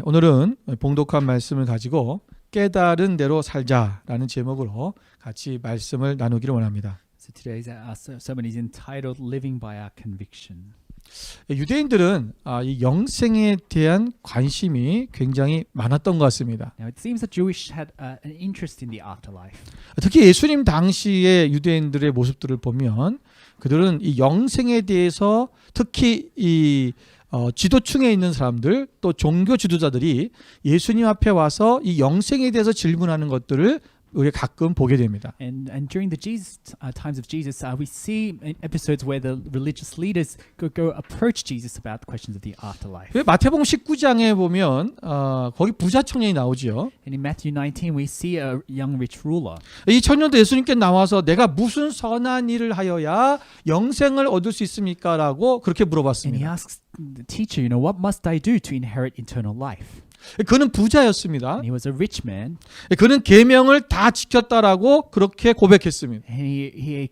오늘은 봉독한 말씀을 가지고 깨달은 대로 살자라는 제목으로 같이 말씀을 나누기를 원합니다. So today's sermon is entitled "Living by Our Conviction." 유대인들은 이 영생에 대한 관심이 굉장히 많았던 것 같습니다. Now it seems that Jewish had an interest in the afterlife. 특히 예수님 당시의 유대인들의 모습들을 보면 그들은 이 영생에 대해서 특히 이 지도층에 있는 사람들 또 종교 지도자들이 예수님 앞에 와서 이 영생에 대해서 질문하는 것들을 우리가 가끔 보게 됩니다. And during the times of Jesus, we see episodes where the religious leaders go approach Jesus about questions of the afterlife. 마태복음 19장에 보면 거기 부자 청년이 나오지요. And in Matthew 19, we see a young rich ruler. 이 청년도 예수님께 나와서 내가 무슨 선한 일을 하여야 영생을 얻을 수 있습니까? 라고 그렇게 And he 물어봤습니다. asks the teacher, what must I do to inherit eternal life? 그는 부자였습니다. And he was a rich man. 그는 계명을 다 지켰다라고 그렇게 고백했습니다. And he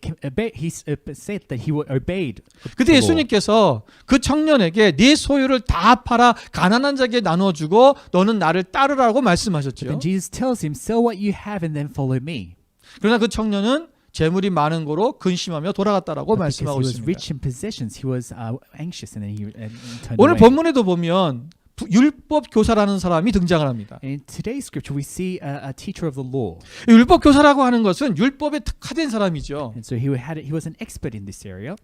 said that he obeyed. 그때 the law. 예수님께서 그 청년에게 네 소유를 다 팔아 가난한 자에게 나눠주고 너는 나를 따르라고 말씀하셨죠. Then Jesus tells him, "Sell what you have and then follow me." 그러나 그 청년은 재물이 많은 거로 근심하며 돌아갔다라고 But because 말씀하고 he was 있습니다. rich in possessions, he was anxious, and then he turned 오늘 away. 본문에도 보면 율법 교사라는 사람이 등장을 합니다. And in today's scripture, we see a teacher of the law. 율법 교사라고 하는 것은 율법에 특화된 사람이죠. And so he was an expert in this area.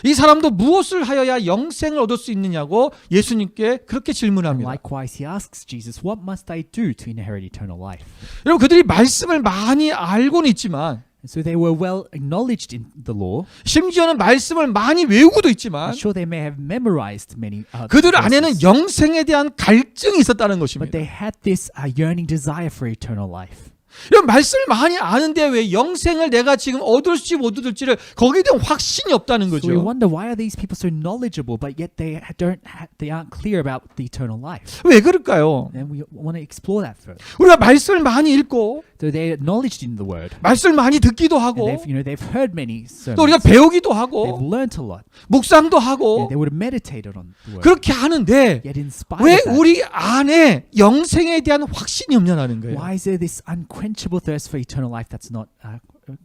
이 사람도 무엇을 하여야 영생을 얻을 수 있느냐고 예수님께 그렇게 And 질문합니다. likewise, he asks Jesus, "What must I do to inherit eternal life?" 여러분 그들이 말씀을 많이 알고는 있지만 And so they were well acknowledged in the law. 심지어는 말씀을 많이 외우고도 있지만 I'm sure they may have memorized many 그들 안에는 verses, 영생에 대한 갈증이 있었다는 but 것입니다. they had this yearning desire for eternal life. 이런 말씀을 많이 아는데 왜 영생을 내가 지금 얻을지 못 얻을지를 거기에 대한 확신이 없다는 So we 거죠. wonder, why are these people so knowledgeable, but yet they aren't clear about the eternal life? 왜 그럴까요? And we want to explore that further. 우리가 말씀을 많이 읽고 So they're acknowledged in the word, 말씀을 많이 듣기도 and 하고 they've heard many 또 우리가 sermons. 배우기도 They've 하고 learnt a lot. 묵상도 Yeah, 하고 they would have meditated on the word. 그렇게 하는데 Yet in spite 왜 of that, 우리 안에 영생에 대한 확신이 없냐는 거예요. why is there this unquenchable thirst for eternal life that's not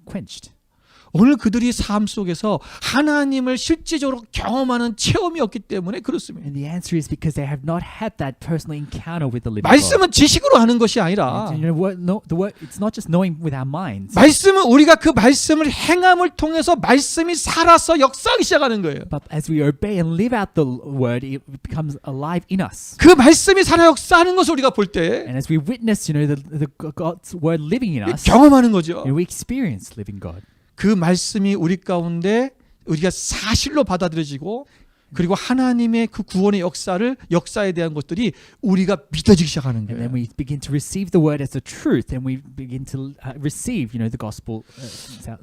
quenched? 오늘 그들이 삶 속에서 하나님을 실제적으로 경험하는 체험이 없기 때문에 그렇습니다. And the answer is because they have not had that personal encounter with the living God. 말씀은 지식으로 하는 것이 아니라 And, the word, it's not just knowing with our minds, 말씀은 우리가 그 말씀을 행함을 통해서 말씀이 살아서 역사하기 시작하는 거예요. but as we obey and live out the word, it becomes alive in us. 그 말씀이 살아 역사하는 것을 우리가 볼 때 And as we witness, the God's word living in us, 경험하는 거죠. we experience living God. 그 말씀이 우리 가운데 우리가 사실로 받아들여지고 그리고 하나님의 그 구원의 역사에 대한 것들이 우리가 믿어지기 시작하는 And 거예요. then we begin to receive the word as the truth, and we begin to receive, the gospel.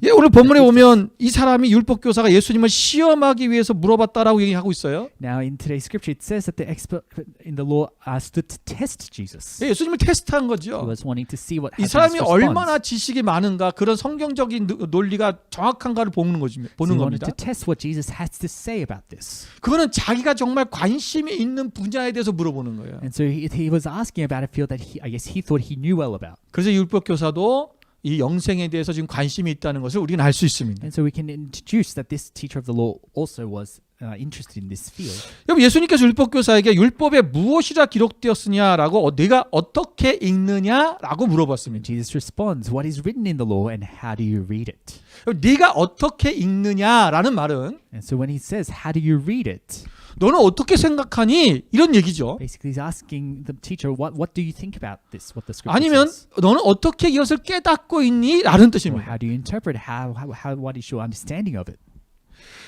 예, 오늘 본문에 보면 이 사람이 율법 교사가 예수님을 시험하기 위해서 물어봤다라고 얘기하고 있어요. Now, in today's scripture, it says that the expert in the law stood to test Jesus. 예, 예수님을 테스트한 He 거죠. was wanting to see what 이 his 사람이 response. 얼마나 지식이 많은가 그런 성경적인 논리가 정확한가를 보는 So he wanted 겁니다. to test what Jesus has to say about this. 그거는 자기가 정말 관심이 있는 분야에 대해서 물어보는 거예요. And so he was asking about a field that I guess he thought he knew well about. 그래서 율법 교사도 이 영생에 대해서 지금 관심이 있다는 것을 우리는 알 수 있습니다. And so we can introduce that this teacher of the law also was interested in this field. 여러분 예수님께서 율법 교사에게 율법에 무엇이라 기록되었으냐라고 내가 어떻게 읽느냐라고 And 물어봤습니다. Jesus responds, "What is written in the law, and how do you read it?" 네가 어떻게 읽느냐라는 말은 And so when he says, "How do you read it?" 너는 어떻게 생각하니? 이런 얘기죠. basically he's asking the teacher, "What do you think about this? What the scripture 아니면 says?" 너는 어떻게 이것을 깨닫고 있니? 라는 Or 뜻입니다. how do you interpret? What is your understanding of it?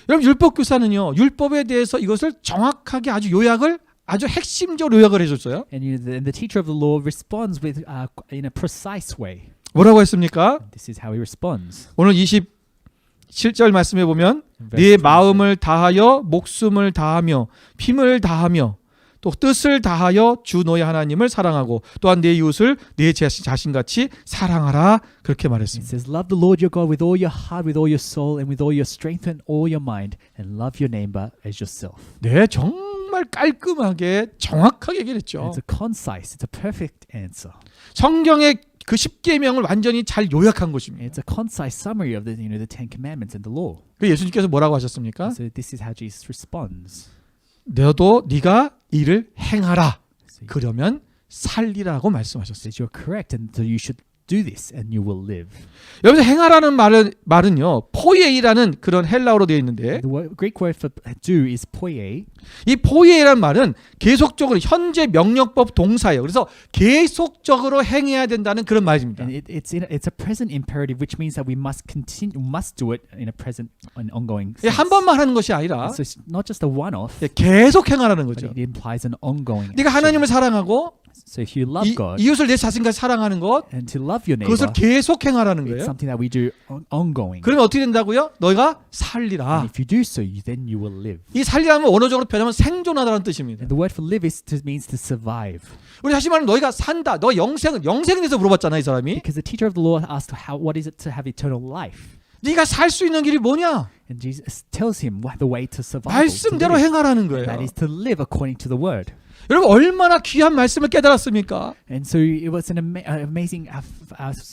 여러분 율법 교사는요. 율법에 대해서 이것을 정확하게 아주 핵심적으로 요약을 해줬어요. And the teacher of the law responds with in a precise way. 뭐라고 했습니까? This is how he responds. 오늘 27절 말씀해 보면 Verse 네 마음을 다하여 목숨을 다하며 힘을 다하며 또 뜻을 다하여 주 너의 하나님을 사랑하고 또한 내 이웃을 내 자신같이 사랑하라 그렇게 It 말했습니다. says, "Love the Lord your God with all your heart, with all your soul, and with all your strength and all your mind, and love your neighbor as yourself." 네, 정말 정말 깔끔하게 정확하게 얘기를 했죠. It's a concise, it's a perfect answer. 성경의 그 10계명을 완전히 잘 요약한 것입니다. It's a concise summary of the Ten Commandments and the law. 그 예수님께서 뭐라고 하셨습니까? And so this is how Jesus responds. 너도 네가 이를 행하라. So he 그러면 살리라고 말씀하셨어요. says you're correct, and so you should do this, and you will live. 여기서 행하라는 말은요 포이에이라는 그런 헬라어로 되어 있는데 The Greek word for do is poiei. 이 포이에이라는 말은 계속적으로 현재 명령법 동사예요. 그래서 계속적으로 행해야 된다는 그런 말입니다. And it's a present imperative, which means that we must do it in a present and ongoing sense. 한 번만 하는 것이 아니라 So it's not just a one-off, 계속 행하라는 but 거죠. it implies an ongoing. 네가 하나님을 사랑하고 So if you love God 이웃을 내 자신과 사랑하는 것 and to love your neighbor, 그것을 계속 행하라는 it's 거예요. something that we do ongoing. 그러면 어떻게 된다고요? 너희가 And 살리라. if you do so, then you will live. 이 살리라면 원어적으로 표현하면 생존하다는 뜻입니다. And the word for live means to survive. 우리 다시 말하면 너희가 산다. 너 영생에 대해서 물어봤잖아 이 사람이. Because the teacher of the law asked, what is it to have eternal life? 네가 살 수 있는 길이 뭐냐? And Jesus tells him the way to survive. 말씀대로 행하라는 거예요. That is to live according to the word. 여러분 얼마나 귀한 말씀을 깨달았습니까? And so it was an amazing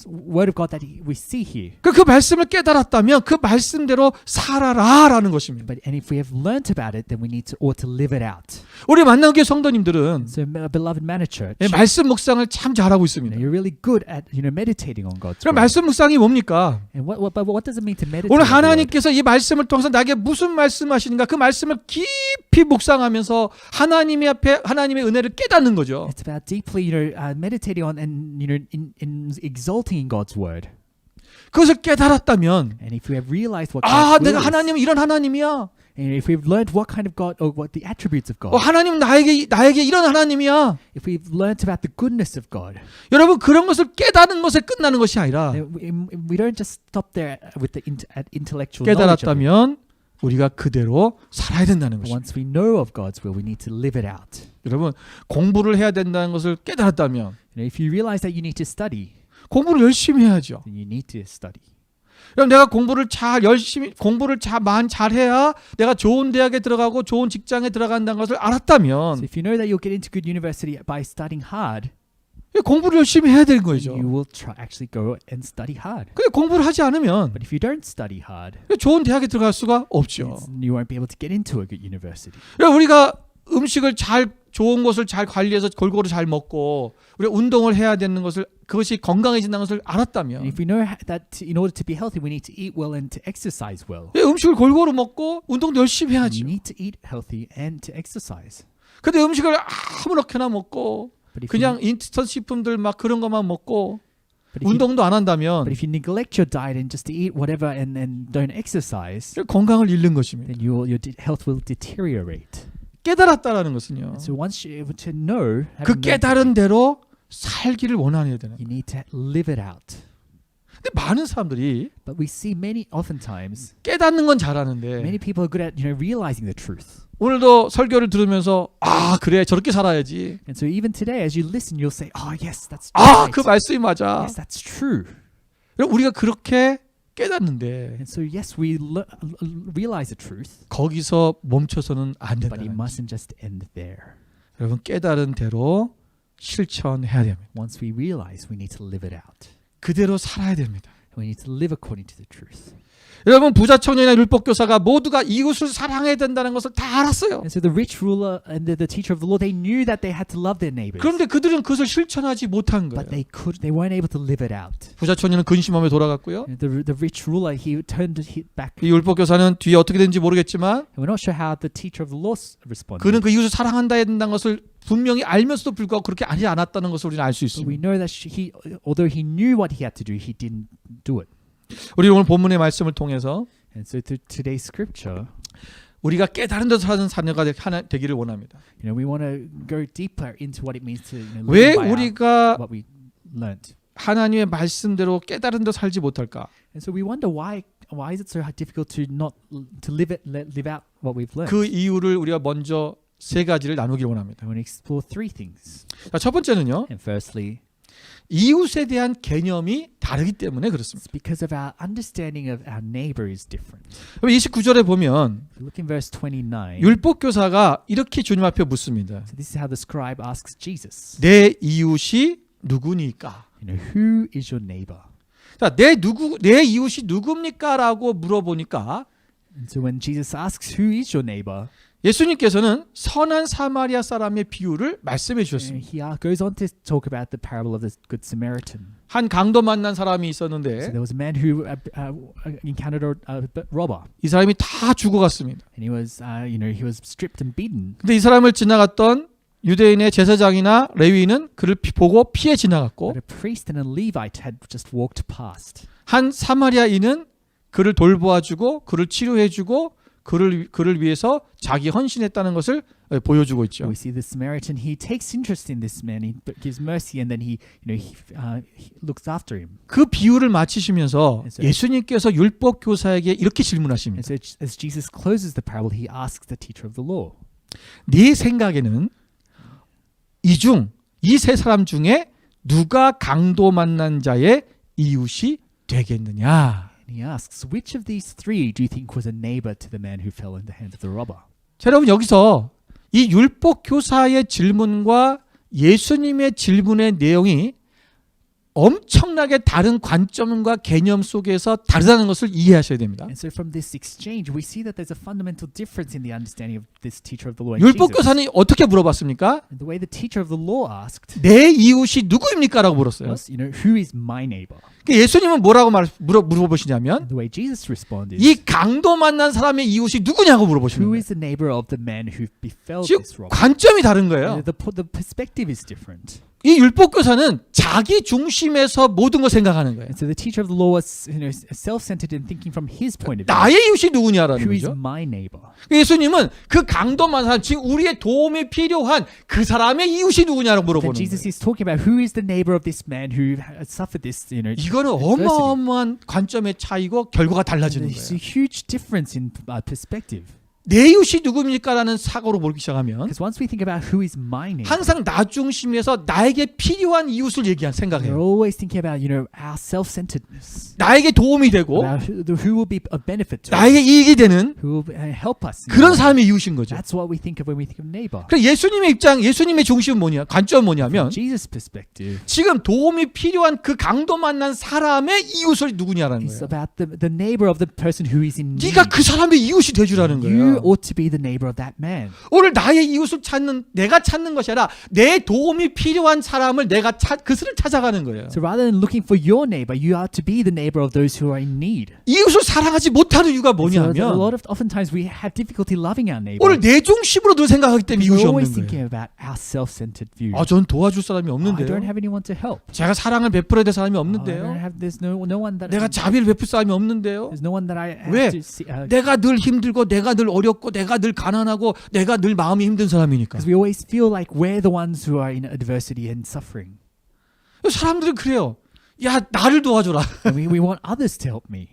word of God that we see here. 그 말씀을 깨달았다면 그 말씀대로 살아라라는 것입니다. And if we have learnt about it, then we ought to live it out. 우리 만나교회 성도님들은 So, beloved Manor Church, 말씀 묵상을 참 잘하고 있습니다. you're really good at meditating on God's 그럼 word. 말씀 묵상이 뭡니까? And what does it mean to meditate? 오늘 on the word? 하나님께서 이 말씀을 통해서 나에게 무슨 말씀하시는가 그 말씀을 깊이 묵상하면서 하나님의 앞에 하나님의 은혜를 깨닫는 거죠. It's about deeply, meditating on and in exalting in God's word. 그것을 깨달았다면 And if we have realized what 아 God's 내가 will is, 하나님은 이런 하나님이야. and if we've learned what kind of God or what the attributes of God, 하나님은 나에게 이런 하나님이야. if we've learnt about the goodness of God, 여러분 그런 것을 깨닫는 것에 끝나는 것이 아니라 then we don't just stop there with the intellectual knowledge of it. 깨달았다면 우리가 그대로 살아야 된다는 But 것입니다. once we know of God's will, we need to live it out. 여러분 공부를 해야 된다는 것을 깨달았다면 If you realize that you need to study, 공부를 열심히 해야죠. then you need to study. 그럼 내가 공부를 잘해야 내가 좋은 대학에 들어가고 좋은 직장에 들어간다는 것을 So 알았다면 if you know that you'll get into good university by studying hard, 공부를 열심히 해야 되는 then 거죠. you will actually go and study hard. 근데 공부를 하지 않으면 But if you don't study hard, 좋은 대학에 들어갈 수가 없죠. you won't be able to get into a good university. 우리가 음식을 좋은 것을 잘 관리해서 골고루 잘 먹고 우리가 운동을 해야 되는 것을 그것이 건강해진다는 것을 And 알았다면 if we know that in order to be healthy, we need to eat well and to exercise well. 음식을 골고루 먹고 운동도 열심히 You 해야죠. need to eat healthy and to exercise. 근데 음식을 아무렇게나 먹고 But if 그냥 인스턴트 식품들 막 그런 것만 먹고 But if, you, 운동도 안 한다면 but if you neglect your diet and just eat whatever and don't exercise, 건강을 잃는 것입니다. then your health will deteriorate. 깨달았다라는 것은요. So once you to know, 그 having learned, 깨달은 대로 살기를 원하는 되는. you need to live it out. 근데 많은 사람들이 But we see oftentimes, 깨닫는 건 잘하는데 many people are good at realizing the truth. 오늘도 설교를 들으면서 아 그래 저렇게 살아야지. And so even today, as you listen, you'll say, "Oh yes, that's 아 right. 그 말씀이 맞아. Yes, that's true." 우리가 그렇게 깨닫는데 And so yes, we realize the truth, 거기서 멈춰서는 안 but it 된다는 거죠. mustn't just end there. 여러분 깨달은 대로 실천해야 됩니다. Once we realize, we need to live it out. 그대로 살아야 됩니다. We need to live according to the truth. 여러분 부자 청년이나 율법교사가 모두가 이웃을 사랑해야 된다는 것을 다 알았어요. And so the rich ruler and the teacher of the law, they knew that they had to love their neighbors, 그런데 그들은 그것을 실천하지 못한 거예요. but they weren't able to live it out. 부자 청년은 근심하며 돌아갔고요. And the rich ruler, he turned back. 이 율법교사는 뒤에 어떻게 된지 모르겠지만 And we're not sure how the teacher of the law responded. 그는 그 이웃을 사랑한다 했다는 것을 분명히 알면서도 불구하고 그렇게 하지 않았다는 것을 우리는 알 수 But we 있습니다. know that although he knew what he had to do, he didn't do it. 우리 오늘 본문의 말씀을 통해서 And so through today's scripture, 우리가 깨달은 데서 사는 자녀가 되기를 원합니다. we want to go deeper into what it means to 왜 live by 우리가 what we learned. 하나님의 말씀대로 깨달은 데 살지 못할까? And so we wonder why is it so difficult to live out what we've learned. 그 이유를 우리가 먼저 세 가지를 나누기를 원합니다. I want to explore three things. 자, 첫 번째는요. And firstly, 이웃에 대한 개념이 다르기 때문에 그렇습니다. It's because of our understanding of our neighbor is different. 29절에 보면 If you look in verse 29, 율법 교사가 이렇게 주님 앞에 묻습니다. so this is how the scribe asks Jesus, 내 이웃이 누구니까? who is your neighbor? 자, 내 이웃이 누굽니까라고 물어보니까 And so when Jesus asks, who is your neighbor? 예수님께서는 선한 사마리아 사람의 비유를 말씀해 주셨습니다. He goes on to talk about the parable of the Good Samaritan. 한 강도 만난 사람이 So 있었는데 there was a man who encountered a robber, 이 사람이 다 죽어갔습니다. and he was, he was stripped and beaten. 근데 이 사람을 지나갔던 유대인의 제사장이나 레위인은 그를 보고 피해 지나갔고 But a priest and a Levite had just walked past. 한 사마리아인은 그를 돌보아주고 그를 치료해주고 그를 위해서 자기 헌신했다는 것을 보여주고 있죠. We see the Samaritan. He takes interest in this man. He gives mercy, and then he looks after him. 그 비유를 마치시면서 예수님께서 율법 교사에게 이렇게 And 질문하십니다. so as Jesus closes the parable, he asks the teacher of the law, 네 생각에는 이 세 사람 중에 누가 강도 만난 자의 이웃이 되겠느냐? and he asks, which of these three do you think was a neighbor to the man who fell in the hands of the robber? 자, 여러분 여기서 이 율법 교사의 질문과 예수님의 질문의 내용이 엄청나게 다른 관점과 개념 속에서 다르다는 것을 이해하셔야 됩니다. And so from this exchange, we see that there's a fundamental difference in the understanding of this teacher of the law and 율법 Jesus. 교사는 어떻게 물어봤습니까? And the way the teacher of the law asked 내 이웃이 누구입니까라고 물었어요. was, who is my neighbor? 그러니까 예수님은 뭐라고 물어보시냐면 And the way Jesus responded, 이 강도 만난 사람의 이웃이 누구냐고 물어보시는 who 거예요. is the neighbor of the man who befell 즉 this robber? 관점이 다른 거예요. The perspective is different. 이 율법 교사는 자기 중심에서 모든 걸 생각하는 거예요. And so the teacher of the law was self-centered in thinking from his point of view. 나의 이웃이 누구냐라는 Who is 거죠. my neighbor? 예수님은 그 강도 만난 사람, 지금 우리의 도움이 필요한 그 사람의 이웃이 누구냐고 Then 물어보는 Jesus 거예요. is talking about who is the neighbor of this man who suffered this, 이거는 adversity. 어마어마한 관점의 차이고 결과가 달라지는 There's a 거예요. huge difference in perspective. 내 이웃이 누굽니까라는 사고로 보기 시작하면 Because once we think about who is my neighbor, 항상 나 중심에서 나에게 필요한 이웃을 we're 생각해요. always thinking about our self-centeredness, 나에게 도움이 되고 about who will be a benefit to us, 나에게 이익이 되는 who will help us. 그런 사람의 이웃인 거죠. That's what we think of when we think of neighbor. 그래서 예수님의 중심은 뭐냐? 관점은 뭐냐면 Jesus' perspective 지금 도움이 필요한 그 강도 만난 사람의 이웃을 누구냐라는 is 거예요. about the neighbor of the person who is in need. 네가 그 사람의 이웃이 되주라는 You 거예요. ought to be the neighbor of that man. 오늘 나의 이웃을 내가 찾는 것이 아니라 내 도움이 필요한 사람을 그들을 찾아가는 거예요. So rather than looking for your neighbor, you are to be the neighbor of those who are in need. 이웃을 사랑하지 못하는 이유가 So a 뭐냐면 lot of oftentimes we have difficulty loving our neighbor. 오늘 내 중심으로 늘 생각하기 때문에 We're 이웃이 always 없는 thinking 거예요. about our self-centered view. 전 도와줄 사람이 I 없는데요. don't have anyone to help. 제가 사랑을 베풀어야 될 사람이 I don't 없는데요. have. There's no one that. 내가 자비를 베풀 사람이 없는데요. There's no one that I 왜? have to see. 내가 늘 힘들고 내가 늘 어렵고 내가 늘 가난하고 내가 늘 마음이 힘든 사람이니까. Because we always feel like we're the ones who are in adversity and suffering. 사람들은 그래요. 야, 나를 도와줘라. And we want others to help me.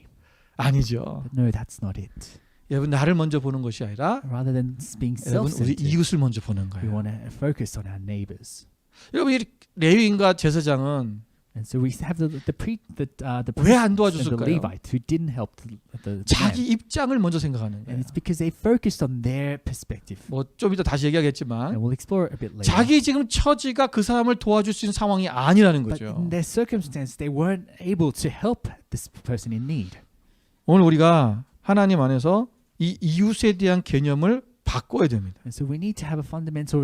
아니죠. But no, that's not it. 여러분, 나를 먼저 보는 것이 아니라 Rather than being 여러분, 우리 self-centered, 이웃을 먼저 보는 we 거예요. want to focus on our neighbors. 여러분, 이 레위인과 제사장은 And so we have the 왜 안 priests and the 도와줬을까요? Levite who didn't help the 자기 man. 입장을 먼저 생각하는 And 거예요. it's because they focused on their perspective. 뭐 좀 이따 다시 얘기하겠지만 And we'll explore it a bit later. 자기 지금 처지가 그 사람을 도와줄 수 있는 상황이 아니라는 But 거죠. in their circumstance, they weren't able to help this person in need. 오늘 우리가 하나님 안에서 이 이웃에 대한 개념을 바꿔야 됩니다. And so we need to have a fundamental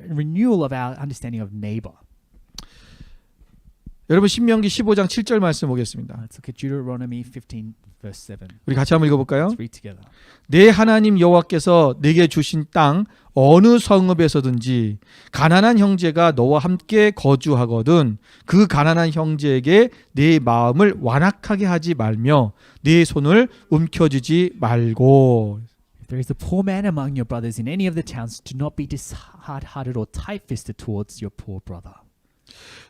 renewal of our understanding of neighbor. 여러분 신명기 15장 7절 말씀 보겠습니다. Let's look at Deuteronomy 15 verse 7. 우리 같이 한번 읽어볼까요? Let's read together. 내 하나님 여호와께서 내게 주신 땅 어느 성읍에서든지 가난한 형제가 너와 함께 거주하거든 그 가난한 형제에게 내 마음을 완악하게 하지 말며 내 손을 움켜쥐지 말고. If there is a poor man among your brothers in any of the towns, do not be disheartened or tight-fisted towards your poor brother.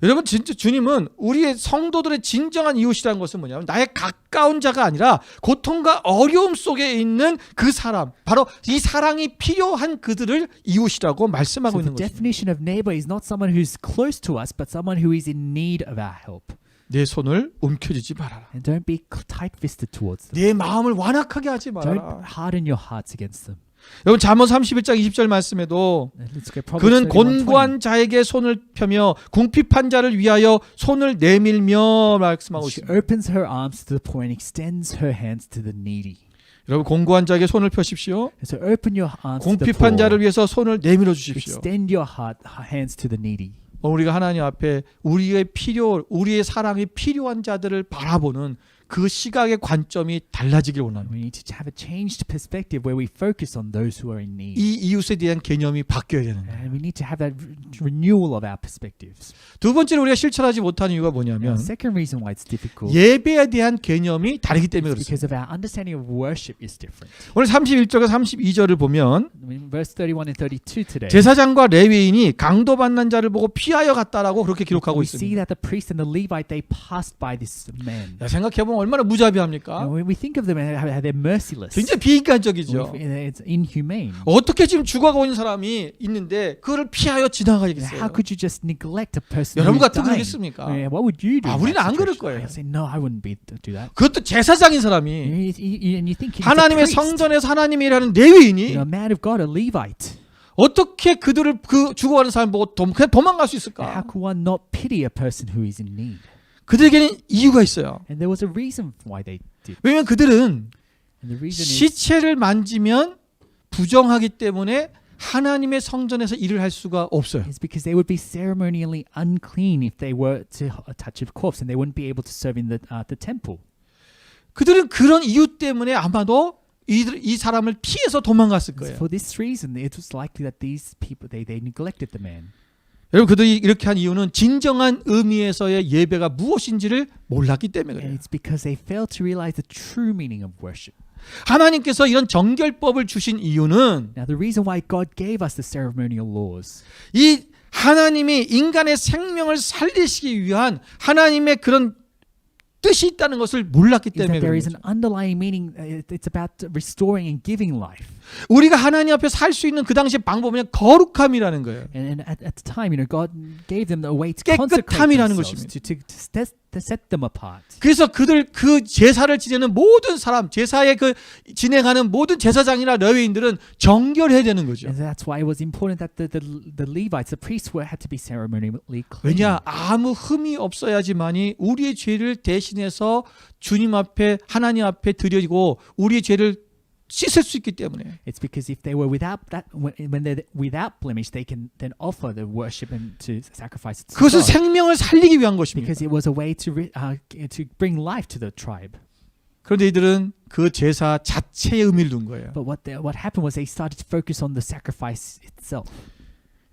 여러분 진짜 주님은 우리의 성도들의 진정한 이웃이라는 것은 뭐냐면 나의 가까운 자가 아니라 고통과 어려움 속에 있는 그 사람, 바로 이 사랑이 필요한 그들을 이웃이라고 말씀하고 So the 있는 것입니다. definition of neighbor is not someone who's close to us, but someone who is in need of our help. 내 손을 움켜쥐지 말아라. And don't be tight-fisted towards them. 내 마음을 완악하게 하지 Don't 말아라. harden your hearts against them. 여러분 잠언 31장 20절 말씀에도 Let's go Proverbs 그는 31:20. 곤고한 자에게 손을 펴며 궁핍한 자를 위하여 손을 내밀며 말씀하고 She 있습니다. opens her arms to the poor and extends her hands to the needy. 여러분 공고한 자에게 손을 펴십시오. So open your arms to the 궁핍한 자를 poor. 위해서 손을 내밀어 주십시오. Extend your hands to the needy. 우리가 하나님 앞에 우리의 사랑이 필요한 자들을 바라보는 그 시각의 관점이 달라지길 원합니다. We need to have a changed perspective where we focus on those who are in need. 이 이웃에 대한 개념이 바뀌어야 되는 거예요. And we need to have that renewal of our perspectives. 두 번째로 우리가 실천하지 못하는 이유가 Now, 뭐냐면 the second reason why it's difficult 예배에 대한 개념이 다르기 때문에 is 그렇습니다. because of our understanding of worship is different. 오늘 31절과 32절을 보면 In verse 31 and 32 today, 제사장과 레위인이 강도받는 자를 보고 피하여 갔다라고 그렇게 기록하고 we see 있습니다. that the priest and the Levite, they passed by this man. 야, 생각해보면 얼마나 무자비합니까? And when we think of them, how they're merciless. 굉장히 비인간적이죠. It's inhumane. 어떻게 지금 죽어가고 있는 사람이 있는데 그거를 피하여 지나가겠어요? How could you just neglect a person 여러분 who's 같으면 dying? 그러겠습니까? What would you do? 아, in 우리는 that 안 그럴 situation? 거예요. I say, no, I wouldn't be to do that. 그것도 제사장인 사람이 And you think he's a 하나님의 priest, 성전에서 하나님의 일하는 레위인이 a man of God, a Levite. 어떻게 그들을 그 죽어가는 사람 보고 그냥 도망갈 수 How 있을까? could one not pity a person who is in need? 그들에게는 이유가 있어요. And there was a reason why they did. 왜냐하면 그들은 And the reason is 시체를 만지면 부정하기 때문에 하나님의 성전에서 일을 할 수가 없어요. because they would be ceremonially unclean if they were to touch a corpse, and they wouldn't be able to serve in the temple. 그들은 그런 이유 때문에 아마도 이 사람을 피해서 도망갔을 거예요. For this reason, it was likely that these people they neglected the man. 여러분 그들이 이렇게 한 이유는 진정한 의미에서의 예배가 무엇인지를 몰랐기 때문에 And 그래요. it's because they failed to realize the true meaning of worship. 하나님께서 이런 정결법을 주신 이유는 Now, the reason why God gave us the ceremonial laws 이 하나님이 인간의 생명을 살리시기 위한 하나님의 그런 뜻이 있다는 것을 몰랐기 is 때문에 that there 그런 is an 거죠. underlying meaning. It's about restoring and giving life. 우리가 하나님 앞에 살 수 있는 그 당시의 방법은 거룩함이라는 거예요. And at the time, God gave them a way to consecrate 깨끗함이라는 themselves, 것입니다. to set them apart. 그래서 그들 그 제사를 지내는 모든 사람, 제사에 그 진행하는 모든 제사장이나 레위인들은 정결해야 되는 거죠. And that's why it was important that the Levites, the priests, had to be ceremonially clean. 왜냐 아무 흠이 없어야지만이 우리의 죄를 대신해서 주님 앞에 하나님 앞에 드리고 우리의 죄를 씻을 수 있기 때문에. It's because if they were without that, when they're without blemish, they can then offer the worship and to sacrifice it to 그것은 God. 생명을 살리기 위한 것입니다. Because it was a way to bring life to the tribe. 그런데 이들은 그 제사 자체의 의미를 둔 거예요. But what happened was they started to focus on the sacrifice itself.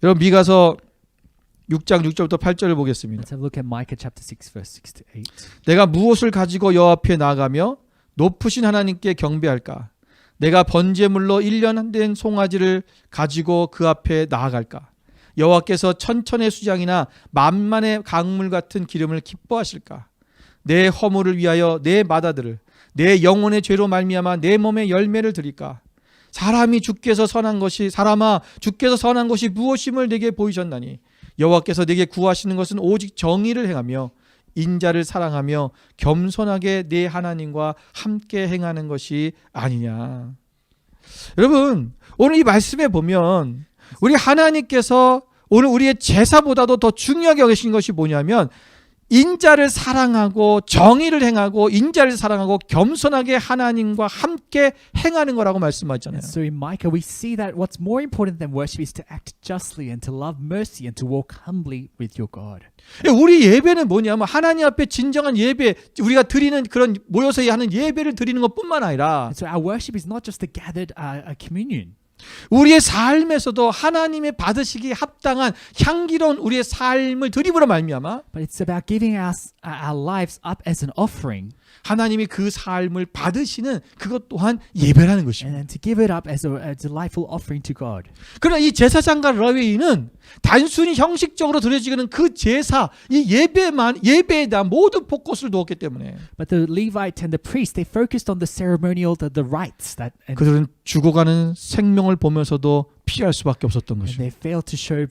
여러분 미가서 6장 6절부터 8절을 보겠습니다. Let's have a look at Micah chapter 6 verse 6 to 8. 내가 무엇을 가지고 여호와 앞에 나가며 높으신 하나님께 경배할까? 내가 번제물로 1년 된 송아지를 가지고 그 앞에 나아갈까? 여호와께서 천천의 수장이나 만만의 강물 같은 기름을 기뻐하실까? 내 허물을 위하여 내 마다들을 내 영혼의 죄로 말미암아 내 몸에 열매를 드릴까? 사람아 주께서 선한 것이 무엇임을 내게 보이셨나니 여호와께서 내게 구하시는 것은 오직 정의를 행하며 인자를 사랑하며 겸손하게 내 하나님과 함께 행하는 것이 아니냐. 여러분 오늘 이 말씀에 보면 우리 하나님께서 오늘 우리의 제사보다도 더 중요하게 여기신 것이 뭐냐면 인자를 사랑하고 정의를 행하고 인자를 사랑하고 겸손하게 하나님과 함께 행하는 거라고 말씀하잖아요. And so in Micah we see that what's more important than worship is to act justly and to love mercy and to walk humbly with your God. 우리 예배는 뭐냐면 하나님 앞에 진정한 예배, 우리가 드리는 그런 모여서 하는 예배를 드리는 것뿐만 아니라 And so our worship is not just the gathered communion. 우리의 삶에서도 하나님의 받으시기에 합당한 향기로운 우리의 삶을 드림으로 말미암아 But it's about giving our lives up as an offering. 하나님이 그 삶을 받으시는 그것 또한 예배라는 것입니다. and then to give it up as a delightful offering to God. 그러나 이 제사장과 레위인은 단순히 형식적으로 드려지는 그 제사, 이 예배에 대한 모든 포커스를 두었기 때문에 But the Levite and the priest, they focused on the ceremonial, the rites that, and 그들은 죽어가는 생명을 보면서도 피할 수밖에 없었던 것입니다. they failed to show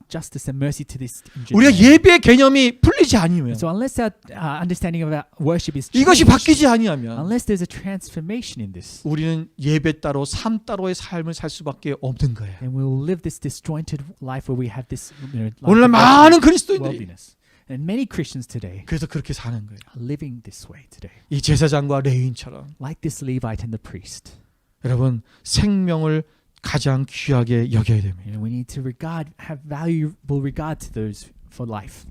justice and mercy to this injured 우리가 man. 예배의 개념이 풀리지 않으면, So unless our understanding of our worship is 이것이 changed, 바뀌지 아니하면 unless there's a transformation in this, 우리는 예배 따로 삶 따로의 삶을 살 수밖에 없는 거예요. then we will live this disjointed life where we have this life 오늘날 of 많은 그리스도인들이 worldliness. And many Christians today 그래서 그렇게 사는 거예요. are living this way today, 이 제사장과 레위인처럼 like this Levite and the priest. 여러분 생명을 가장 귀하게 여겨야 됩니다. We need to have valuable regard to those for life.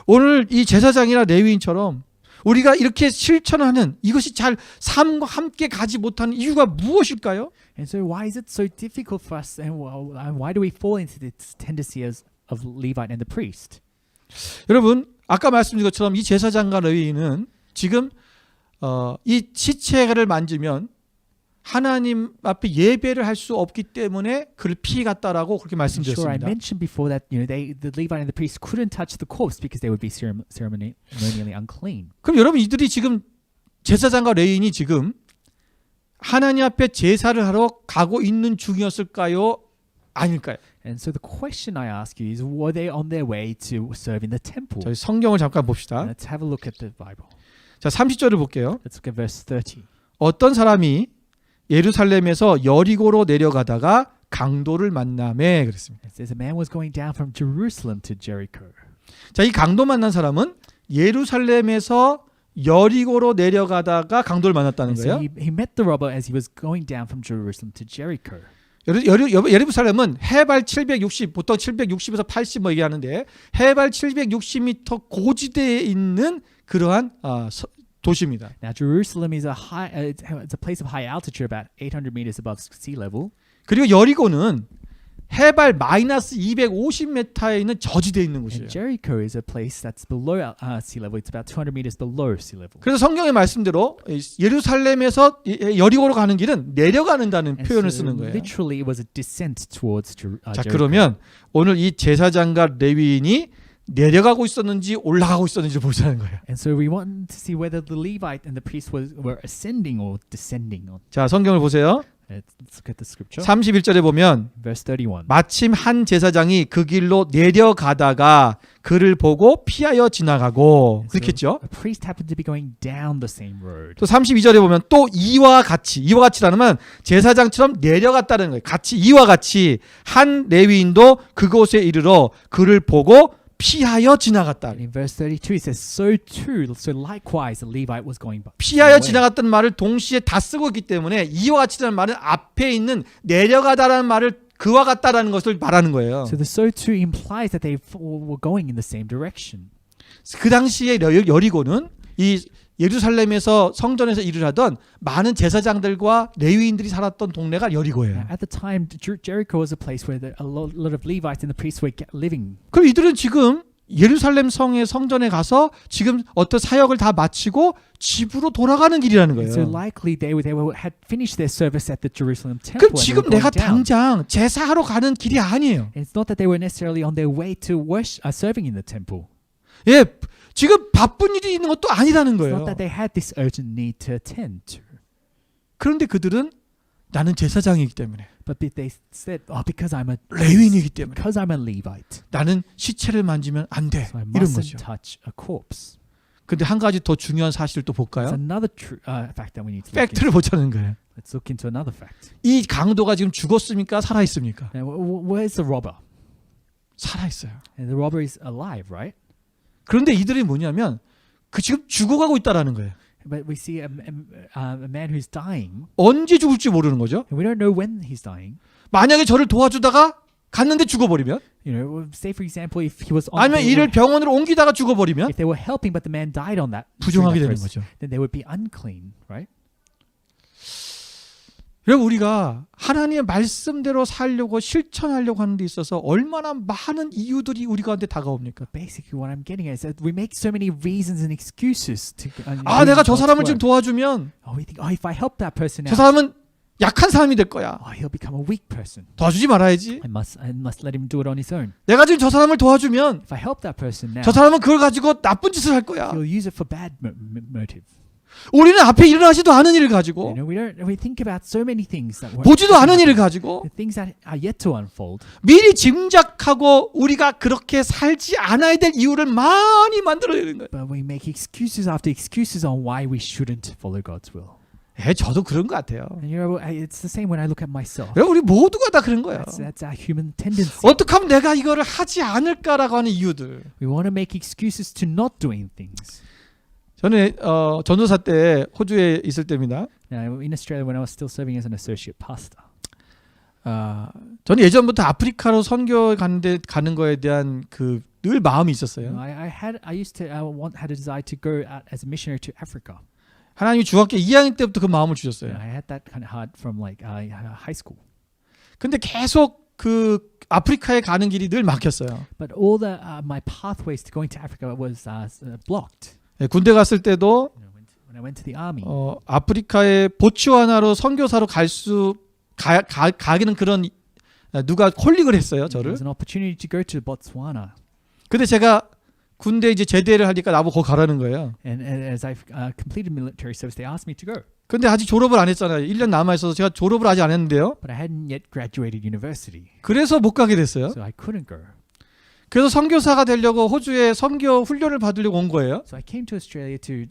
오늘 이 제사장이나 레위인처럼 우리가 이렇게 실천하는 이것이 잘 삶과 함께 가지 못하는 이유가 무엇일까요? And so why is it so difficult for us, and why do we fall into this tendency of Levite and the priest? 여러분 아까 말씀드린 것처럼 이 제사장과 레위인은 지금 이 시체를 만지면 하나님 앞에 예배를 할 수 없기 때문에 그를 피해갔다라고 그렇게 Sure, I 말씀드렸습니다. mentioned before that the Levite and the priest couldn't touch the corpse because they would be ceremonially unclean. 그럼 여러분 이들이 지금 제사장과 레위인이 지금 하나님 앞에 제사를 하러 가고 있는 중이었을까요? 아닐까요? And so the question I ask you is, were they on their way to serve in the temple? 저희 성경을 잠깐 봅시다. Let's have a look at the Bible. 자, 30절을 볼게요. Let's look at verse 30. 어떤 사람이 예루살렘에서 여리고로 내려가다가 강도를 만나매 그랬습니다. It says a man was going down from Jerusalem to Jericho. 자, 이 강도 만난 사람은 예루살렘에서 여리고로 내려가다가 강도를 만났다는 And so 거예요. he met the robber as he was going down from Jerusalem to Jericho. 예루살렘은 해발 760, 보통 760에서 80 뭐 얘기하는데 해발 760m 고지대에 있는 그러한 도시입니다. Now Jerusalem is it's a place of high altitude, about 800 meters above sea level. 그리고 여리고는 해발 마이너스 250m에 있는 저지대에 있는 곳이에요. And Jericho is a place that's below sea level. It's about 200 meters below sea level. 그래서 성경의 말씀대로 예루살렘에서 여리고로 가는 길은 내려가는다는 And 표현을 so 쓰는 거예요. literally, it was a descent towards 자, Jericho. 그러면 오늘 이 제사장과 레위인이 내려가고 있었는지 올라가고 있었는지를 보자는 거예요. And so we want to see whether the Levite and the priest were ascending or descending. 자, 성경을 보세요. Let's look at the scripture. 31절에 보면 Verse 31. 마침 한 제사장이 그 길로 내려가다가 그를 보고 피하여 지나가고 그렇겠죠. A priest happened to be going down the same road. 또 32절에 보면 또 이와 같이라는 말 제사장처럼 내려갔다는 거예요. 이와 같이 한 레위인도 그곳에 이르러 그를 보고 피하여 지나갔다. In verse 32 it says, so likewise the Levite was going by. 피하여 지나갔다는 말을 동시에 다 쓰고 있기 때문에 이와 같이라는 말은 앞에 있는 내려가다라는 말을 그와 같다라는 것을 말하는 거예요. So the so too implies that they were going in the same direction. 그 당시에 여리고는 이 예루살렘에서 성전에서 일을 하던 많은 제사장들과 레위인들이 살았던 동네가 여리고예요. At the time, Jericho was a place where a lot of Levites and the priests were living. 그럼 이들은 지금 예루살렘 성의 성전에 가서 지금 어떤 사역을 다 마치고 집으로 돌아가는 길이라는 거예요. So likely they had finished their service at the Jerusalem temple. 그럼 지금 내가 당장 제사하러 가는 길이 아니에요. It's not that they were necessarily on their way to worship, serving in the temple. 예, 지금 바쁜 일이 있는 것도 아니라는 It's 거예요. not that they had this urgent need to attend to. 그런데 그들은 나는 제사장이기 때문에 But they said, because I'm a 레위인이기 때문에 because I'm a Levite, 나는 시체를 만지면 안 돼. so I 이런 mustn't 거죠. touch a corpse. 근데 한 가지 더 중요한 사실을 또 There's 볼까요? another fact that we need to look into. 팩트를 보자는 거예요. Let's look into another fact. 이 강도가 지금 죽었습니까? 살아 있습니까? Now, where's the robber? 살아 있어요. And the robber is alive, right? 그런데 이들이 뭐냐면 그 지금 죽어가고 있다라는 거예요. But we see a man who's dying, 언제 죽을지 모르는 거죠. and we don't know when he's dying. 만약에 저를 도와주다가 갔는데 죽어버리면, Say for example, if he was on 아니면 이를 병원으로 옮기다가 죽어버리면 if they were helping but the man died on that 부정하게 되는 process, 거죠. then they would be unclean, right? 그리고 우리가 하나님의 말씀대로 살려고 실천하려고 하는 데 있어서 얼마나 많은 이유들이 우리 가운데 다가옵니까? But basically, what I'm getting at is that we make so many reasons and excuses to. 아, 내가 저 God's 사람을 지금 work. 도와주면 We think, if I help that person 저 out, 사람은 약한 사람이 될 거야. he'll become a weak person. 도와주지 말아야지. I must let him do it on his own. 내가 지금 저 사람을 도와주면 If I help that person now, 저 사람은 그걸 가지고 나쁜 짓을 할 거야. he'll use it for bad motive. 우리는 앞에 일어나지도 않은 일을 가지고 We think about so many things that 보지도 않은 일을 가지고 the things that are yet to unfold. 미리 짐작하고 우리가 그렇게 살지 않아야 될 이유를 많이 만들어내는 거예요. But we make excuses after excuses on why we shouldn't follow God's will. 저도 그런 것 같아요. And it's the same when I look at myself. 우리 모두가 다 그런 거예요. That's our human tendency. 어떻게 하면 내가 이거를 하지 않을까라고 하는 이유들. We want to make excuses to not doing things. 저는 전도사 때 호주에 있을 때입니다. Now, in Australia, when I was still serving as an associate pastor, 저는 예전부터 아프리카로 선교 가는 거에 대한 그 늘 마음이 있었어요. had a desire to go out as a missionary to Africa. 하나님이 중학교 2학년 때부터 그 마음을 주셨어요. I had that kind of heart from like high school. 근데 계속 그 아프리카에 가는 길이 늘 막혔어요. But all my pathways to going to Africa was blocked. 군대 갔을 때도 When I went to the army, 아프리카의 보츠와나로 선교사로 가기는 그런 누가 콜링을 했어요, there 저를. was an opportunity to go to Botswana. 근데 제가 군대 이제 제대를 하니까 나보고 거기 가라는 거예요. And as I completed military service, they asked me to go. 근데 아직 졸업을 안 했잖아요. 1년 남아 있어서 제가 졸업을 아직 안 했는데요. But I hadn't yet graduated university, 그래서 못 가게 됐어요. so I couldn't go. 그래서 선교사가 되려고 호주에 선교 훈련을 받으려고 온 거예요. So I came to Australia to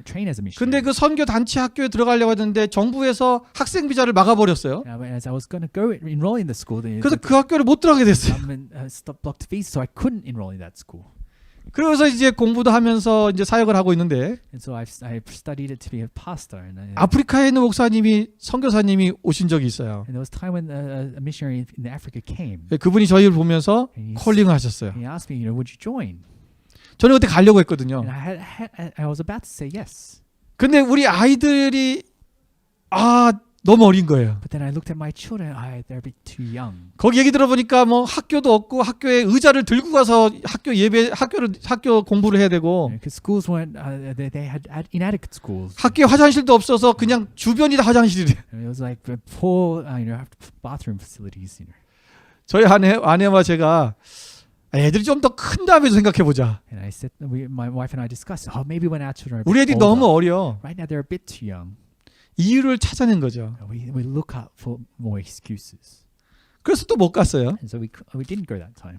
train as a missionary. 근데 그 선교 단체 학교에 들어가려고 했는데 정부에서 학생 비자를 막아버렸어요. As I was going to go enroll in the school, 그래서 그 학교를 못 들어가게 됐어요. government blocked visa, so I couldn't enroll in that school. 그래서 이제 공부도 하면서 이제 사역을 하고 있는데 And so I've studied it to be a pastor. And 아프리카에 있는 목사님이 선교사님이 오신 적이 있어요. there was a time when a missionary in Africa came. 그분이 저희를 보면서 And 콜링을 하셨어요. he asked me, would you join? 저는 그때 가려고 했거든요. And I was about to say yes. 근데 우리 아이들이 너무 어린 거예요. But then I looked at my children. They're a bit too young. 거기 얘기 들어보니까 뭐 학교도 없고 학교에 의자를 들고 가서 학교 공부를 해야 되고 Because schools weren't. They had inadequate schools. 학교에 화장실도 없어서 그냥 주변이 다 화장실이래. It was like poor, bathroom facilities. 저희 아내와 제가 애들이 좀 더 큰 다음에 생각해 보자. And I said, my wife and I discussed. Maybe when our children are a 우리 bit 애들이 너무 older. 어려. Right now they're a bit too young. 이유를 찾아낸 거죠. We look out for more excuses. 그래서 또 못 갔어요. And so we didn't go that time.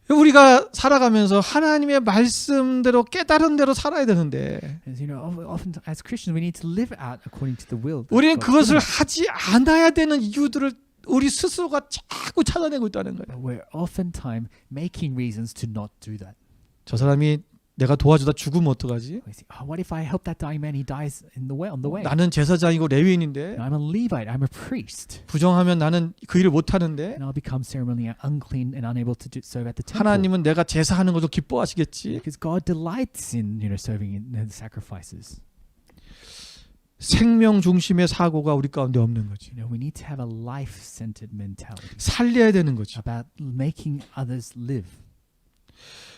우리가 살아가면서 하나님의 말씀대로 깨달은 대로 살아야 되는데 As often as Christians, we need to live out according to the will. that 우리는 God's 그것을 given us. 하지 않아야 되는 이유들을 우리 스스로가 자꾸 찾아내고 있다는 거예요. But we're oftentimes making reasons to not do that. 저 사람이 내가 도와주다 죽으면 어떡하지? We think, what if I help that dying man? He dies on the way. 나는 제사장이고 레위인인데 I'm a Levite. I'm a priest. 부정하면 나는 그 일을 못 하는데 And I'll become ceremonially unclean and unable to serve at the temple. 하나님은 내가 제사하는 것도 기뻐하시겠지. Because God delights in serving in the sacrifices. 생명 중심의 사고가 우리 가운데 없는 거지. We need to have a life-centered mentality 살려야 되는 거지. about making others live.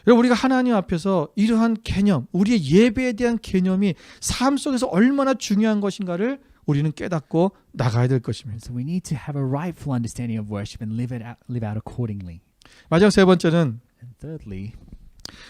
우리가 하나님 앞에서 이러한 개념, 우리의 예배에 대한 개념이 삶 속에서 얼마나 중요한 것인가를 우리는 깨닫고 나가야 될 것입니다. So we need to have a rightful understanding of worship and live out accordingly. 마지막 세 번째는 And thirdly,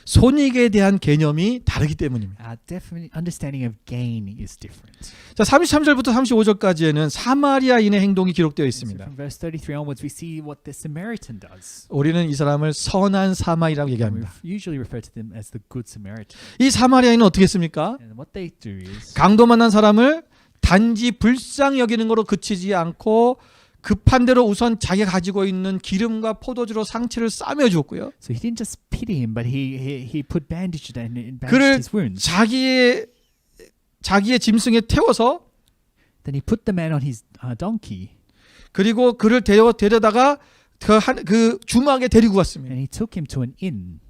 손익에 대한 개념이 다르기 때문입니다. our definite understanding of gain is different. 자, 33절부터 35절까지에는 사마리아인의 행동이 기록되어 So 있습니다. from verse 33 onwards, we see what the Samaritan does. 우리는 이 사람을 선한 사마리라고 We 얘기합니다. usually refer to them as the Good Samaritan. 이 사마리아인은 어떻게 했습니까? And what they do is 강도 만난 사람을 단지 불쌍히 여기는 거로 그치지 않고 급한 대로 우선 자기가 가지고 있는 기름과 포도주로 상처를 싸매 줬고요. so he didn't just pity him, but he put bandage and bandaged 그를 his wounds. 자기의 짐승에 태워서 Then he put the man on his donkey 그리고 그를 데려다가 그 주막에 데리고 왔습니다. and he took him to an inn.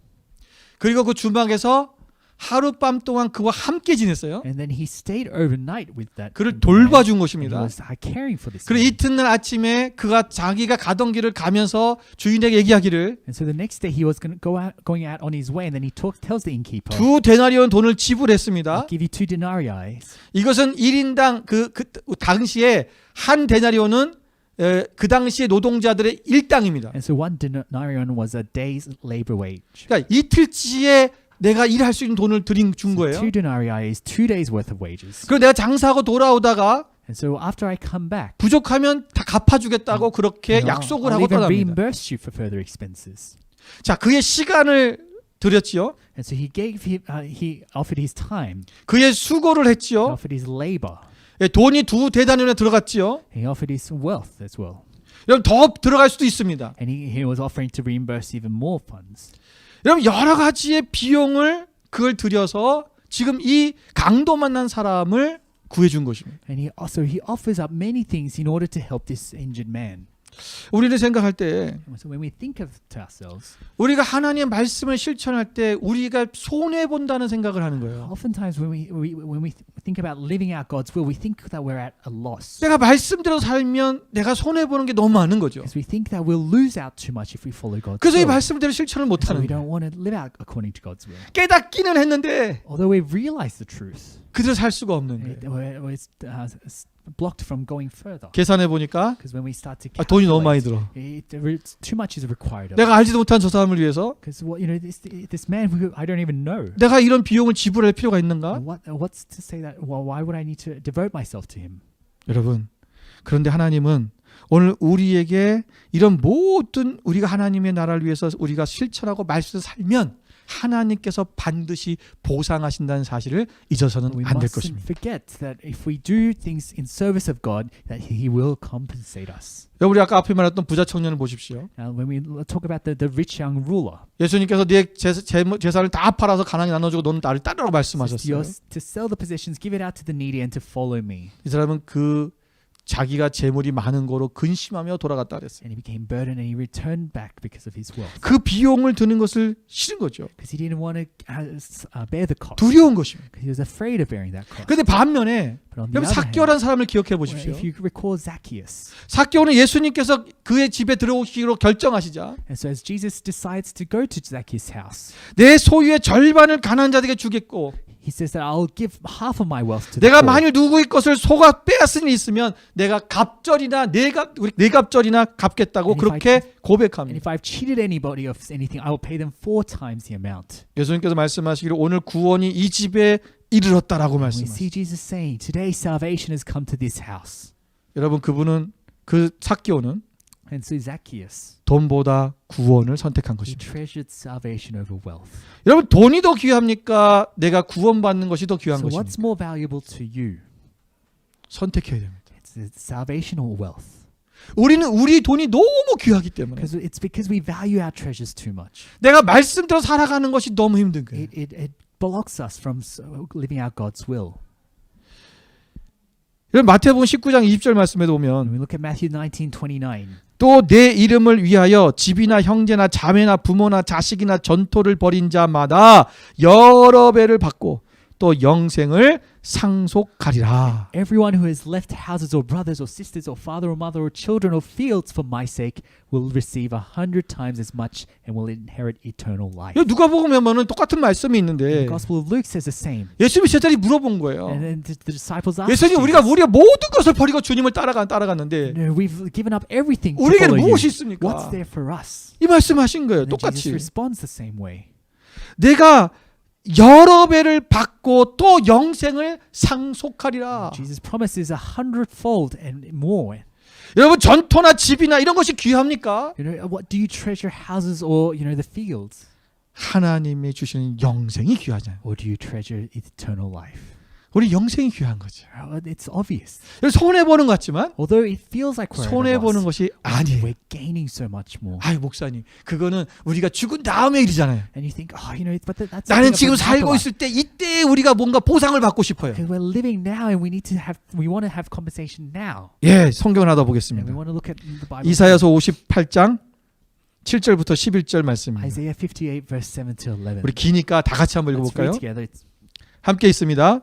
그리고 그 주막에서 하룻밤 동안 그와 함께 지냈어요. And then he stayed overnight with that. 그를 man, 돌봐준 and he 것입니다. was caring for this. 그리고 man. 이튿날 아침에 그가 자기가 가던 길을 가면서 주인에게 얘기하기를 And so the next day he was going out on his way, and then he tells the innkeeper, 2데나리온 돈을 "I'll 지불했습니다. give you 2 denarii." 이것은 1인당 그 당시에 한 데나리온은 그 당시의 노동자들의 일당입니다. And so 1 denarion was a day's labor wage. 그러니까 이틀치에 내가 일할 수 있는 돈을 준 거예요. 2 denarii is 2 days worth of wages. 그리고 내가 장사하고 돌아오다가 And so after I come back, 부족하면 다 갚아주겠다고 그렇게 you know, 약속을 I'll 하고 even 떠납니다. reimburse you for further expenses. 자, 그의 시간을 드렸지요. And so he offered his time, 그의 수고를 he 했지요. offered his labor, 예, 돈이 2데나리온에 들어갔지요. he offered his wealth as well. 여러분 더 들어갈 수도 있습니다. And he was offering to reimburse even more funds. 여러분 여러 가지의 비용을 그걸 들여서 지금 이 강도 만난 사람을 구해준 것입니다. And he offers up many things in order to help this injured man. 우리는 생각할 때 So when we think of to ourselves, 우리가 하나님의 말씀을 실천할 때 우리가 손해 본다는 생각을 하는 거예요. oftentimes when we think about living out God's will, we think that we're at a loss. 내가 말씀대로 살면 내가 손해 보는 게 너무 많은 거죠. Because we think that we'll lose out too much if we follow God's 그래서 이 will. 말씀대로 실천을 못 So 하는 we 거예요. don't want to live out according to God's will. 깨닫기는 했는데 Although we've realized the truth, 그대로 살 수가 없는 거예요. we're blocked from going further. 계산해 보니까 Because when we start to 돈이 너무 많이 calculate, 들어. too much is required of us. 내가 알지도 못한 저 사람을 위해서 Because this man who I don't even know. 내가 이런 비용을 지불할 필요가 있는가? What's to say that? Well, why would I need to devote myself to him? 여러분, 그런데 하나님은 오늘 우리에게 이런 모든 우리가 하나님의 나라를 위해서 우리가 실천하고 말씀을 살면 하나님께서 반드시 보상하신다는 사실을 잊어서는 We 안 될 mustn't 것입니다. forget that if we do things in service of God, that He will compensate us. 여러분, 우리 아까 앞에 말했던 부자 청년을 보십시오. Now, when we talk about the rich young ruler, 예수님께서 네 재산을 다 팔아서 가난하게 나눠주고 너는 나를 따르라고 says 말씀하셨어요. to sell the possessions, give it out to the needy, and to follow me. 이 사람은 그 자기가 재물이 많은 거로 근심하며 돌아갔다 그랬어요. And he became burdened, and he returned back because of his wealth. 그 비용을 드는 것을 싫은 거죠. Because he didn't want to bear the cost. 두려운 것입니다. Because he was afraid of bearing that cost. 그런데 반면에 But on the 여러분 other hand, 삭개오라는 사람을 기억해 보십시오. if you recall Zacchaeus, 삭개오는 예수님께서 그의 집에 들어오시기로 결정하시자 and so as Jesus decides to go to Zacchaeus' house, 내 소유의 절반을 가난한 자들에게 주겠고 he says that I'll give half of my wealth to the 내가 poor. 만일 누구의 것을 속아 빼앗은 일이 있으면 내가 갑절이나 네갑절이나 갚겠다고 And if 그렇게 And 고백합니다. if I've cheated anybody of anything, I will pay them 4 times the amount. 예수님께서 말씀하시기를 오늘 구원이 이 집에 이르렀다라고 We 말씀하시죠. see Jesus saying, "Today salvation has come to this house." 여러분 그분은 그 삭개오는 And so Zacchaeus, 돈보다 구원을 선택한 he 것입니다. treasured salvation over wealth. 여러분 돈이 더 귀합니까? 내가 구원받는 것이 더 귀한 So what's 것입니까? more valuable to you? 선택해야 됩니다. It's salvation or wealth? 우리는 우리 돈이 너무 귀하기 때문에 Because we value our treasures too much. 내가 말씀대로 살아가는 것이 너무 힘든 거예요. It blocks us from living out God's will. 여러분 마태복음 19장 20절 말씀에도 When 보면 we look at Matthew 19:29, 또 내 이름을 위하여 집이나 형제나 자매나 부모나 자식이나 전토를 벌인 자마다 여러 배를 받고 또 영생을 상속하리라. everyone who has left houses or brothers or sisters or father or mother or children or fields for my sake will receive 100 times as much and will inherit eternal life. 이거 누가복음에 보면은 똑같은 말씀이 The 있는데 Gospel of Luke says the same. 예수님이 제자들이 물어본 거예요. And then the disciples asked 예수님 Jesus, 우리가 모든 것을 버리고 주님을 따라갔는데 we've given up everything to 우리에게는 follow you. 무엇이 What's 있습니까? there for us? 이 말씀하신 거예요. And then Jesus 똑같이 responds the same way. 내가 여러 배를 받고 또 영생을 상속하리라. Jesus promises 100-fold and more. 여러분 전토나 집이나 이런 것이 귀합니까? What do you treasure, houses or the fields, 하나님이 주시는 영생이 귀하잖아요. or do you treasure eternal life? 우리 영생이 귀한 거죠. It's obvious. 손해 보는 것 같지만 Although it feels like we're at a 손해 보는 loss, 것이 아니에요. we're gaining so much more. 아유 목사님, 그거는 우리가 죽은 다음의 일이잖아요. And you think, but that's 나는 something 지금 of an 살고 afterlife. 있을 때 이때 우리가 뭔가 보상을 받고 싶어요. Because we're living now, and we want to have compensation now. 예, 성경을 하나 더 And we 보겠습니다. want to look at the Bible. 이사야서 58장 7절부터 11절 말씀입니다. Isaiah 58 verse 7 to 11. 우리 기니까 다 같이 한번 Let's 읽어볼까요? read together. It's 함께 있습니다.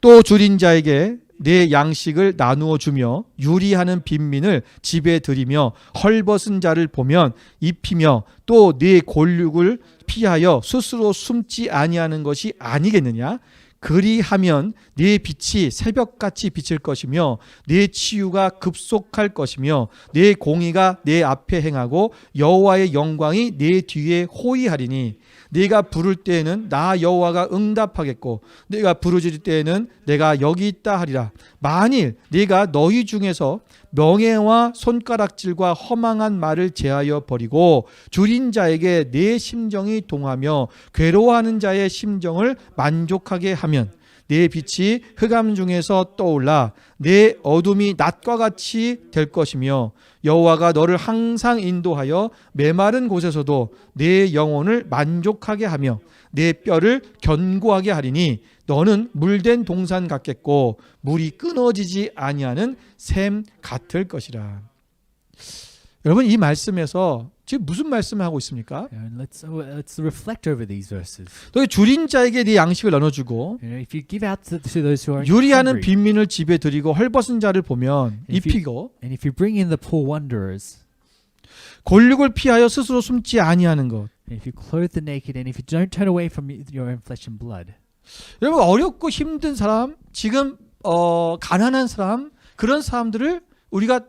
또 줄인 자에게 내 양식을 나누어 주며 유리하는 빈민을 집에 들이며 헐벗은 자를 보면 입히며 또 내 골육을 피하여 스스로 숨지 아니하는 것이 아니겠느냐? 그리하면 네 빛이 새벽같이 비칠 것이며 네 치유가 급속할 것이며 네 공의가 내 앞에 행하고 여호와의 영광이 네 뒤에 호위하리니 네가 부를 때에는 나 여호와가 응답하겠고 네가 부르짖을 때에는 내가 여기 있다 하리라. 만일 네가 너희 중에서 명예와 손가락질과 허망한 말을 제하여 버리고 줄인 자에게 내 심정이 동하며 괴로워하는 자의 심정을 만족하게 하면 내 빛이 흑암 중에서 떠올라 내 어둠이 낮과 같이 될 것이며 여호와가 너를 항상 인도하여 메마른 곳에서도 내 영혼을 만족하게 하며 내 뼈를 견고하게 하리니 너는 물된 동산 같겠고 물이 끊어지지 아니하는 샘 같을 것이라. 여러분 이 말씀에서 지금 무슨 말씀을 하고 있습니까? And let's reflect over these verses. 너 줄인 자에게 네 양식을 나눠주고 If you give out to those who are 유리하는 hungry, 빈민을 집에 들이고 헐벗은 자를 보면 If you- 입히고 and if you bring in the poor wanderers, 골육을 피하여 스스로 숨지 아니하는 것. and if you clothe the naked, and if you don't turn away from your own flesh and blood. 여러분 어렵고 힘든 사람, 지금 가난한 사람, 그런 사람들을 우리가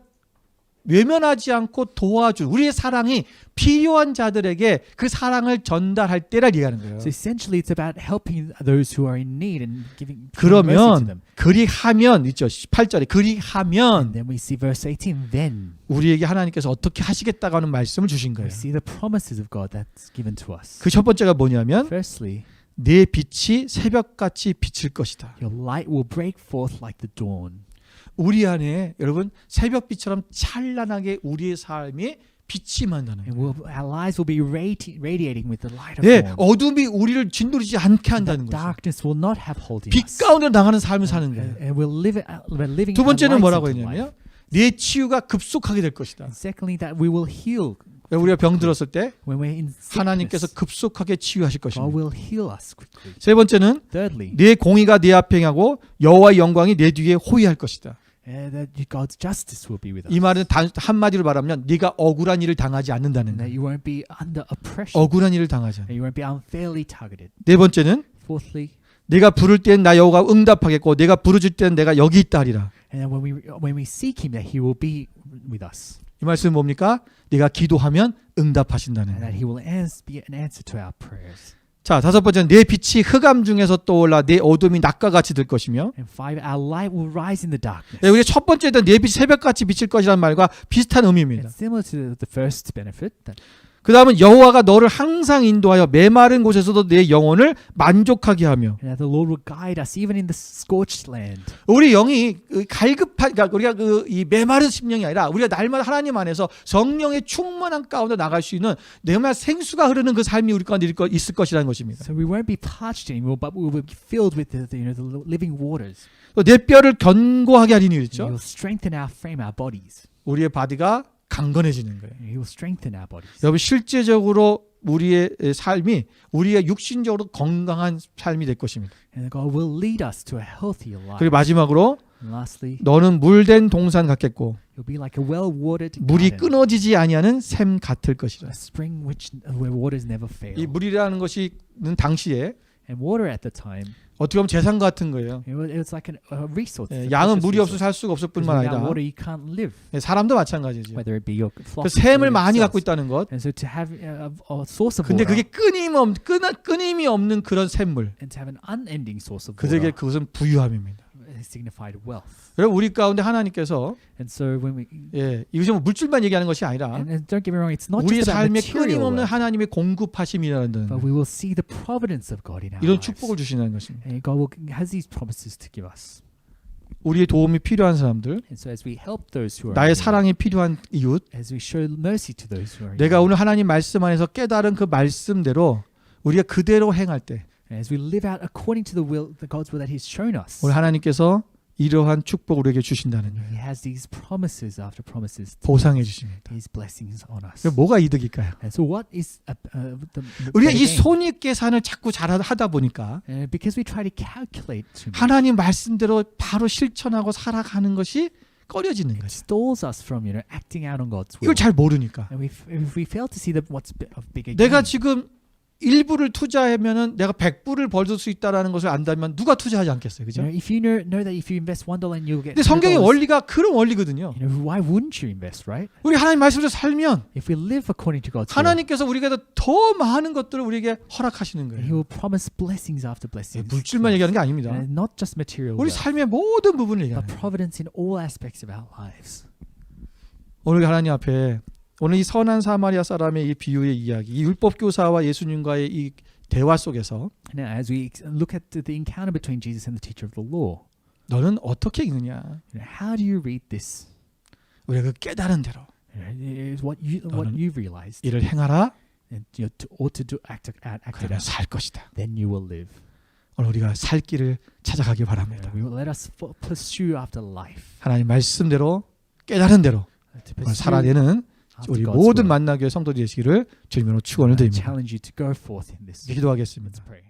외면하지 않고 도와줄 우리의 사랑이 필요한 자들에게 그 사랑을 전달할 때라 얘기하는 거예요. So essentially, it's about helping those who are in need and giving mercy to 그러면 them. 그리하면 있죠. 8절에 And 그리하면 then we see verse 18. Then 우리에게 하나님께서 어떻게 하시겠다고 하는 말씀을 주신 거예요. we see the promises of God that's given to us. 그 첫 번째가 뭐냐면 Firstly, 내 빛이 새벽같이 비칠 것이다. your light will break forth like the dawn. 우리 안에 여러분 새벽빛처럼 찬란하게 우리의 삶이 빛이 만다는 And 거예요. our lives will be radiating with the light of 네, dawn. 어둠이 우리를 짓누르지 않게 And 한다는 that 거죠. darkness will not have hold in 빛 us. 가운데 나가는 삶을 사는 거예요. And we're living 두 번째는 our 뭐라고 lights into 했냐면 life. 내 치유가 급속하게 될 것이다. And secondly, that we will heal 우리가 병 들었을 때 when we're in 하나님께서 sickness. 급속하게 치유하실 God 것입니다. will heal us quickly. 세 번째는 Thirdly, 내 공의가 내 앞에 행하고 여호와의 영광이 내 뒤에 호위할 것이다. that God's justice will be with us. 이 말은 한마디로 말하면 네가 억울한 일을 당하지 않는다는 And that 거예요. you won't be under oppression. 억울한 일을 당하지 않아. That you won't be unfairly targeted. 네 번째는 Fourthly, 내가 부를 땐 나 여호와가 응답하겠고 내가 부르짖을 땐 내가 여기 있다 하리라. and then when we seek Him, that He will be with us, 이 말씀은 뭡니까? 네가 기도하면 응답하신다는 and 거예요. that He will be an answer to our prayers. 자, 다섯 번째는 내 빛이 흑암 중에서 떠올라 내 어둠이 낮과 같이 될 것이며 And five, our light will rise in the darkness. 네, 우리 첫 번째는 내 빛이 새벽같이 비칠 것이라는 말과 비슷한 의미입니다. It's similar to the first benefit. That 그 다음은 여호와가 너를 항상 인도하여 메마른 곳에서도 내 영혼을 만족하게 하며 the Lord will guide us even in the scorched land. 우리 영이 갈급한 그러니까 우리가 이 메마른 심령이 아니라 우리가 날마다 하나님 안에서 성령의 충만한 가운데 나갈 수 있는 내말 생수가 흐르는 그 삶이 우리 가운데 있을 것이라는 것입니다. So we won't be parched anymore, but we will be filled with the living waters. 또 내 뼈를 견고하게 하리니 And He 그랬죠. will strengthen our frame, our bodies. 우리의 바디가 강건해지는 거예요. He will strengthen our bodies. 여러분 실제적으로 우리의 삶이 우리의 육신적으로 건강한 삶이 될 것입니다. And God will lead us to a healthier life. 그리고 마지막으로 And lastly, 너는 물된 동산 같겠고 you'll be like a well-watered 물이 garden, 끊어지지 아니하는 샘 같을 것이라. a spring where waters never fail. 이 물이라는 것이 당시에 And water at the time, 어떻게 보면 재산 같은 거예요. it was like a resource. 예, a 양은 precious 물이 없어 resource. 살 수가 없을 Because 뿐만 without 아니라 water, you can't live. 예, 사람도 마찬가지죠. Whether it be your flock, 그 샘을 or 많이 갖고 yourselves. 있다는 것. And so to have a source of 근데 water, 그게 끊임이 없는 그런 샘물. and to have an unending source of 그들에게 water, 그것은 부유함입니다. signified wealth. 여러분 우리 가운데 하나님께서 And so when we 이것이 뭐 물질만 얘기하는 것이 아니라 and don't get me wrong, it's not 우리 just about 삶에 material 끊임없는 wealth, 하나님의 공급하심이라는 but we will see the providence of God in our 이런 lives. 축복을 주시는 것입니다. And God has these promises to give us. 우리의 도움이 필요한 사람들, And so as we help those who are 나의 in need, 사랑이 필요한 이웃, as we show mercy to those who are in 내가 need, 오늘 하나님 말씀 안에서 깨달은 그 말씀대로 우리가 그대로 행할 때 and as we live out according to the God's will that He's shown us, 오늘 하나님께서 이러한 축복을 우리에게 주신다는 He 거예요. has these promises after promises. 보상해 주십니다. His blessings on us. 그럼 뭐가 이득일까요? And so what is 우리가 이 better gain? 손익 계산을 자꾸 잘 하다 보니까 Because we try to calculate too much. 하나님 말씀대로 바로 실천하고 살아가는 것이 꺼려지는 It 거죠. stalls us from acting out on God's will. 이걸 잘 모르니까. And if we fail to see what's of bigger 내가 gain, 지금 1불을 투자하면은 내가 100불을 벌 수 있다라는 것을 안다면 누가 투자하지 않겠어요, 그죠? if you know that if you invest $1 and you'll get 근데 성경의 $100, 원리가 그런 원리거든요. why wouldn't you invest, right? 우리 하나님 말씀대로 살면 If we live according to God's will, 하나님께서 우리에게 더 많은 것들을 우리에게 허락하시는 He 거예요. will promise blessings after blessings. 물질만 얘기하는 게 아닙니다. And not just material 우리 wealth, 삶의 모든 부분을 but 얘기하는 거예요. providence in all aspects of our lives. 오늘 하나님 앞에 오늘 이 선한 사마리아 사람의 이 비유의 이야기, 이 율법 교사와 예수님과의 이 대화 속에서 Now, as we look at the encounter between Jesus and the teacher of the law, 너는 어떻게 읽느냐? how do you read this? 우리가 그 깨달은 대로 Is what 너는 you've realized, 이를 행하라. and you ought to act it 그러면 out. 살 것이다. Then you will live. 오늘 우리가 살 길을 찾아가기 바랍니다. We will let us pursue after life. 하나님 말씀대로 깨달은 대로 To 오늘 pursue 살아내는 after 우리 God's 모든 will. 만나교회 성도들 되시기를 주님으로 축원을 I 드립니다. challenge you to go forth in this. 기도하겠습니다. Let's pray.